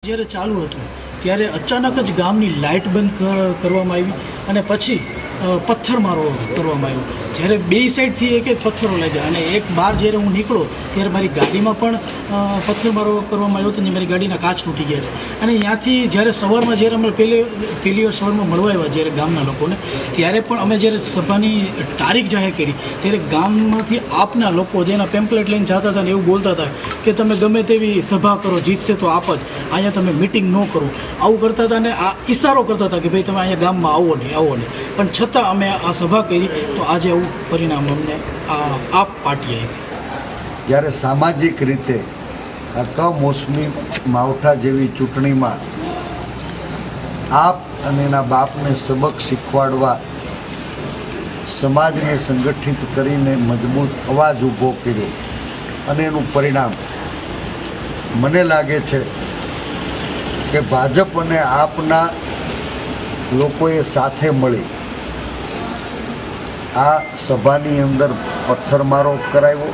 જ્યારે ચાલુ હતું ત્યારે અચાનક જ ગામની લાઇટ બંધ કરવામાં આવી અને પછી પથ્થરમારો કરવામાં આવ્યો. જ્યારે બે સાઈડથી એક એક પથ્થરો લાગ્યા અને એક બહાર જ્યારે હું નીકળો ત્યારે મારી ગાડીમાં પણ પથ્થરમારો કરવામાં આવ્યો હતો અને મારી ગાડીના કાચ તૂટી ગયા છે. અને ત્યાંથી જ્યારે સવારમાં જ્યારે અમે પહેલી વાર સવારમાં મળવા આવ્યા જ્યારે ગામના લોકોને, ત્યારે પણ અમે જ્યારે સભાની તારીખ જાહેર કરી ત્યારે ગામમાંથી આપના લોકો જેના પેમ્પલેટ લઈને જતા હતા ને એવું બોલતા હતા કે તમે ગમે તેવી સભા કરો, જીતશે તો આપ જ, અહીંયા તમે મિટિંગ ન કરો, આવું કરતા હતા. અને આ ઈશારો કરતા હતા કે ભાઈ તમે અહીંયા ગામમાં આવો નહીં. પણ છતાં અમે આ સભા કરી તો આજે આવું પરિણામ અમને આપ પાર્ટી આવી. જ્યારે સામાજિક રીતે આ કમોસમી માવઠા જેવી ચૂંટણીમાં આપ અને એના બાપને સબક શીખવાડવા સમાજને સંગઠિત કરીને મજબૂત અવાજ ઊભો કર્યો અને એનું પરિણામ મને લાગે છે કે ભાજપ અને આપના લોકોએ સાથે મળી આ સભાની અંદર પથ્થરમારો કરાવ્યો.